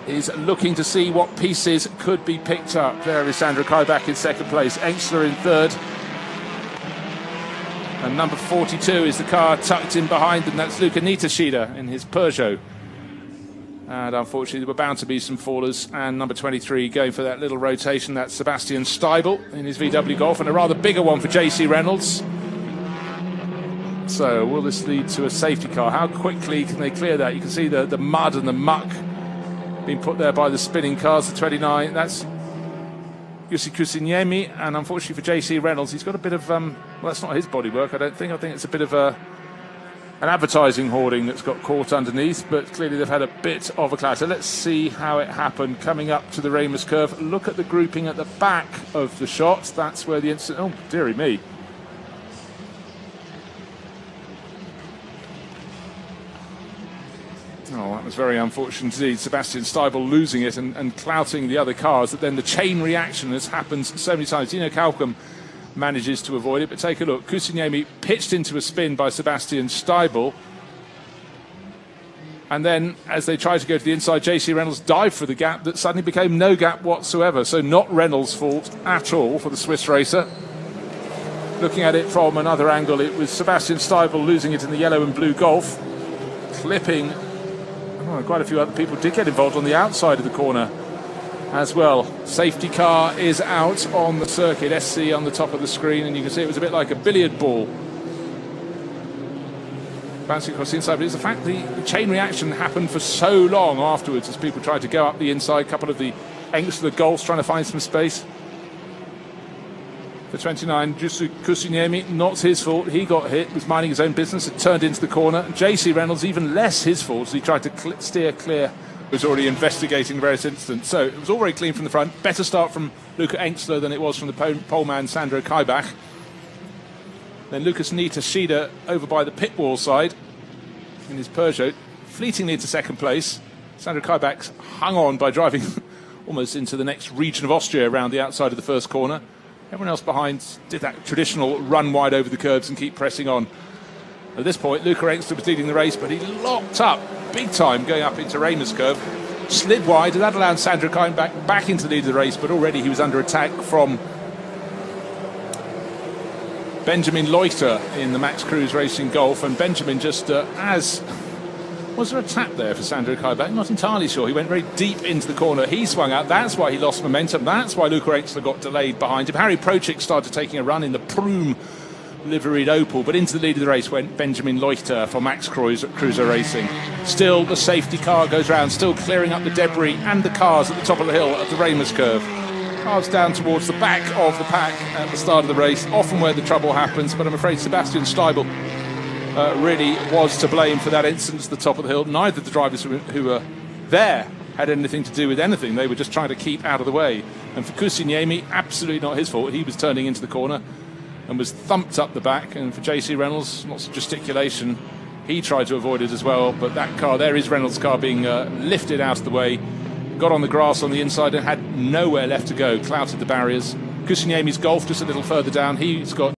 is looking to see what pieces could be picked up. There is Sandra Kaibach in second place, Engstler in third. And number 42 is the car tucked in behind them. That's Luca Nitashida in his Peugeot. And unfortunately, there were bound to be some fallers. And number 23 going for that little rotation. That's Sebastian Steibel in his VW Golf. And a rather bigger one for JC Reynolds. So will this lead to a safety car? How quickly can they clear that? You can see the mud and the muck being put there by the spinning cars. The 29, that's Jussi Kusiniemi, and unfortunately for JC Reynolds, he's got a bit of, well, that's not his bodywork, I don't think. I think it's a bit of an advertising hoarding that's got caught underneath, but clearly they've had a bit of a clatter. Let's see how it happened coming up to the Remus curve. Look at the grouping at the back of the shot. That's where the incident, oh, dearie me. Oh, that was very unfortunate indeed. Sebastian Steibel losing it and clouting the other cars. That then the chain reaction has happened so many times. Dino Kalkum manages to avoid it, but take a look. Kusiniemi pitched into a spin by Sebastian Steibel. And then, as they tried to go to the inside, JC Reynolds dived for the gap that suddenly became no gap whatsoever. So not Reynolds' fault at all for the Swiss racer. Looking at it from another angle, it was Sebastian Steibel losing it in the yellow and blue Golf, clipping. Oh, quite a few other people did get involved on the outside of the corner as well. Safety car is out on the circuit, SC on the top of the screen, and you can see it was a bit like a billiard ball bouncing across the inside. But it's the fact the chain reaction happened for so long afterwards as people tried to go up the inside. A couple of the Engstler Golfs trying to find some space. For 29, Jussi Kusiniemi, not his fault. He got hit, was minding his own business, had turned into the corner. JC Reynolds, even less his fault, as he tried to steer clear, was already investigating the various incidents. So it was all very clean from the front. Better start from Luca Engstler than it was from the pole man, Sandro Kaibach. Then Lucas Nitashida over by the pit wall side in his Peugeot, fleetingly into second place. Sandro Kaibach hung on by driving almost into the next region of Austria around the outside of the first corner. Everyone else behind did that traditional run wide over the curbs and keep pressing on. At this point, Luca Engstler was leading the race, but he locked up big time going up into Remus curve. Slid wide, and that allowed Sandro Kaibach back into the lead of the race, but already he was under attack from Benjamin Leuchter in the Max Cruz Racing Golf. And Benjamin just as... Was there a tap there for Sandro Kaibach? Not entirely sure. He went very deep into the corner. He swung out. That's why he lost momentum. That's why Luca Engstler got delayed behind him. Harry Prochik started taking a run in the Prume liveried Opel, but into the lead of the race went Benjamin Leuchter for Max Cruiser Racing. Still, the safety car goes round, still clearing up the debris and the cars at the top of the hill at the Remus curve. Cars down towards the back of the pack at the start of the race, often where the trouble happens, but I'm afraid Sebastian Steibel really was to blame for that incident at the top of the hill. Neither of the drivers who were there had anything to do with anything. They were just trying to keep out of the way. And for Kusiniemi, absolutely not his fault. He was turning into the corner and was thumped up the back. And for JC Reynolds, lots of gesticulation. He tried to avoid it as well, but that car, there is Reynolds' car being lifted out of the way, got on the grass on the inside and had nowhere left to go, clouted the barriers. Kusiniemi's Golf just a little further down. He's got